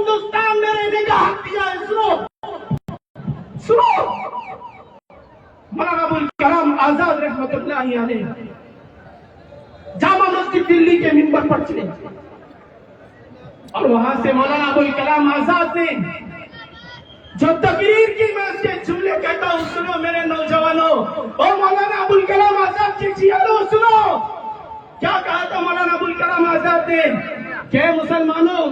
ہندوستان میں رہنے کا حق دیا ہے. سنو مولانا ابوالکلام آزاد رحمت اللہ علیہ جامع مسجد دلی کے منبر پر چلے اور وہاں سے مولانا ابوالکلام آزاد نے جو تقریر کی میں اس کے جملے کہتا ہوں سنو میرے نوجوانوں. اور مولانا ابوالکلام آزاد کے جیالو سنو کیا کہا تھا مولانا ابوالکلام آزاد نے کہ مسلمانوں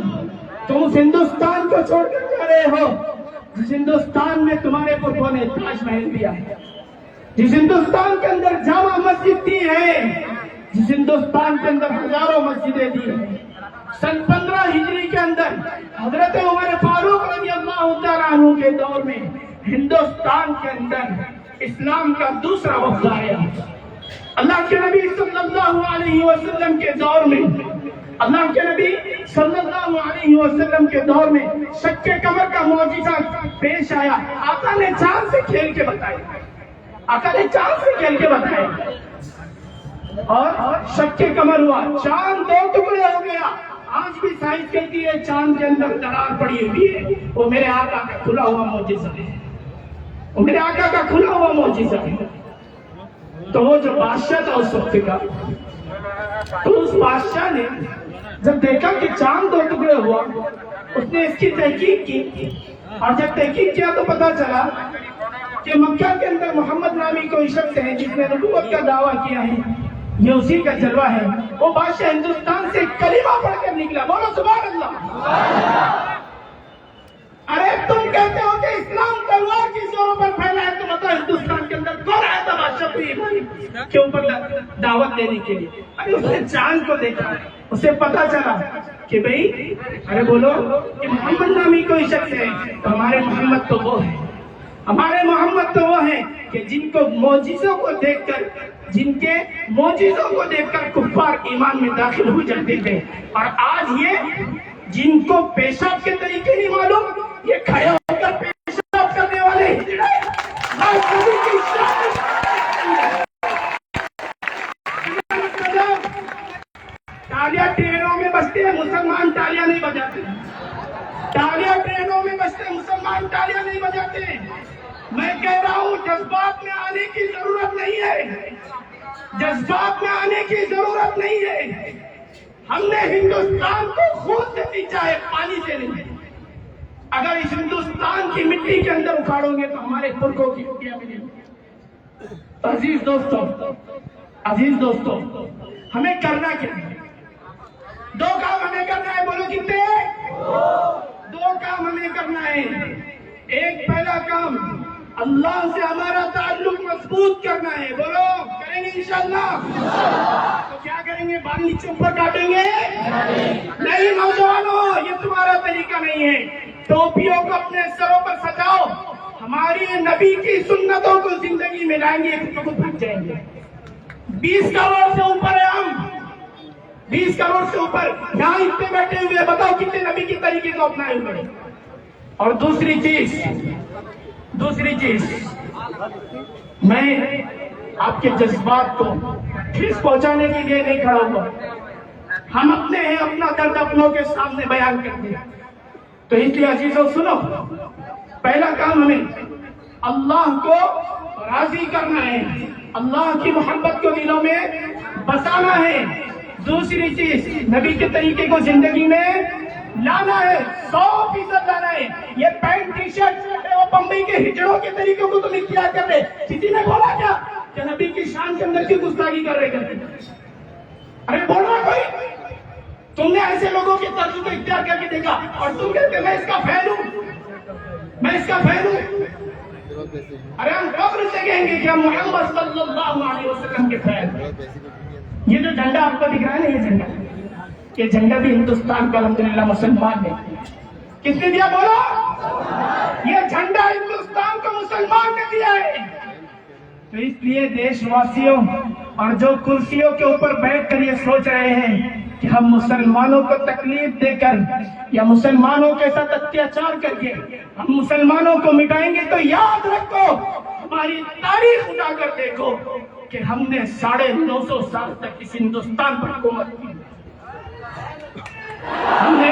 تم اس ہندوستان کو چھوڑ کر جا رہے ہو جس ہندوستان میں تمہارے پربھوں نے تاج محل دیا ہے, جس ہندوستان کے اندر جامع مسجد دی ہے, جس ہندوستان کے اندر ہزاروں مسجدیں دی ہیں. سن 15 ہجری کے اندر حضرت عمر فاروق رضی اللہ تعالیٰ عنہ کے دور میں ہندوستان کے اندر اسلام کا دوسرا وفد آیا. اللہ کے نبی صلی اللہ علیہ وسلم کے دور میں اللہ کے نبی صلی اللہ علیہ وسلم کے دور میں شق قمر کا معجزہ پیش آیا. آقا نے چاند سے کھیل کے بتایا, آقا نے چاند سے کھیل کے بتایا اور شق قمر ہوا, چاند 2 ٹکڑے ہو گیا. آج بھی سائنس کہتی ہے چاند کے اندر درار پڑی ہوئی ہے, وہ میرے آقا کا کھلا ہوا معجزہ ہے, وہ میرے آقا کا کھلا ہوا معجزہ ہے. تو وہ جو بادشاہ تھا اس وقت کا, تو اس بادشاہ نے جب دیکھا کہ چاند 2 ٹکڑے ہوا اس نے اس کی تحقیق کی اور جب تحقیق کیا تو پتا چلا کہ مکہ کے اندر محمد نامی کوئی شخص ہے جس نے نبوت کا دعویٰ کیا ہے, یہ اسی کا جلوہ ہے. وہ بادشاہ ہندوستان سے کلمہ پڑھ کر نکلا. بولو سبحان اللہ. ارے تم کہتے ہو کہ اسلام تلوار کی زوروں پر پھیلا ہے, تو بتاؤ ہندوستان کے اندر کون آیا تھا بادشاہ کے اوپر دعوت دینے کے لیے؟ ارے اس نے چاند کو دیکھا, اسے پتا چلا کہ بھئی ارے بولو کہ محمد نامی کوئی شخص ہے, تو ہمارے محمد تو وہ ہے, ہمارے محمد تو وہ ہیں کہ جن کو معجزوں کو دیکھ کر, جن کے معجزوں کو دیکھ کر کفار ایمان میں داخل ہو جاتے تھے. اور آج یہ جن کو پیشاب کے طریقے نہیں معلوم, یہ کھڑے ہو کر پیشاب کرنے والے تالیاں ٹرینوں میں بجتے ہیں, مسلمان تالیاں نہیں بجاتے. تالیاں ٹرینوں میں بجتے ہیں, مسلمان تالیاں نہیں بجاتے. میں کہہ رہا ہوں جذبات میں آنے کی ضرورت نہیں ہے, جذبات میں آنے کی ضرورت نہیں ہے. ہم نے ہندوستان کو خون سے سینچا ہے, پانی سے نہیں. اگر اس ہندوستان کی مٹی کے اندر اکھاڑو گے تو ہمارے پرکھوں کی روٹیاں ملیں گی. عزیز دوستوں ہمیں کرنا کیا ہے؟ 2 کام ہمیں کرنا ہے. بولو کتنے؟ 2 کام ہمیں کرنا ہے. ایک پہلا کام اللہ سے ہمارا تعلق مضبوط کرنا ہے. بولو کریں گے انشاءاللہ. تو کیا کریں گے؟ بال نیچے اوپر کاٹیں گے نہیں. نوجوانوں یہ تمہارا طریقہ نہیں ہے. ٹوپیوں کو اپنے سروں پر سجاؤ, ہماری نبی کی سنتوں کو زندگی میں لائیں گے تو بھگ جائیں گے. 20 کروڑ سے اوپر ہے ہم, 20 کروڑ سے اوپر یہاں اتنے بیٹھے ہوئے, بتاؤ کتنے نبی کی طریقے کو اپنائے ہوئے. اور دوسری چیز میں آپ کے جذبات کو ٹھیس پہنچانے کے لیے نہیں کھڑا ہوا. ہم اپنے ہیں, اپنا درد اپنوں کے سامنے بیان کرتے ہیں. تو اس لیے عزیزوں سنو, پہلا کام ہمیں اللہ کو راضی کرنا ہے, اللہ کی محبت کو دلوں میں بسانا ہے. دوسری چیز نبی کے طریقے کو زندگی میں لانا ہے, 100% لانا ہے. یہ پینٹ ٹی شرٹ وہ بمبئی کے ہجڑوں کے طریقوں کو تم اختیار کر رہے. کسی نے بولا کیا کہ نبی کی شان کے اندر کی گستاخی کر رہے؟ ارے بولنا کوئی. تم نے ایسے لوگوں کے طرز کو اختیار کر کے دیکھا اور تم کہتے میں اس کا فین ہوں. ارے ہم قبر سے کہیں گے کہ ہم محمد صلی اللہ علیہ وسلم کے فین. یہ جو جھنڈا آپ کو دکھ رہا ہے نا, یہ جھنڈا بھی ہندوستان کا الحمدللہ مسلمان نے. کس نے دیا؟ بولو. یہ جھنڈا ہندوستان کو مسلمان نے دیا ہے. تو اس لیے دیش واسیوں اور جو کرسیوں کے اوپر بیٹھ کر یہ سوچ رہے ہیں کہ ہم مسلمانوں کو تکلیف دے کر یا مسلمانوں کے ساتھ اتیاچار کر کے ہم مسلمانوں کو مٹائیں گے, تو یاد رکھو ہماری تاریخ اٹھا کر دیکھو کہ ہم نے 950 سال تک اس ہندوستان پر حکومت کی. ہم نے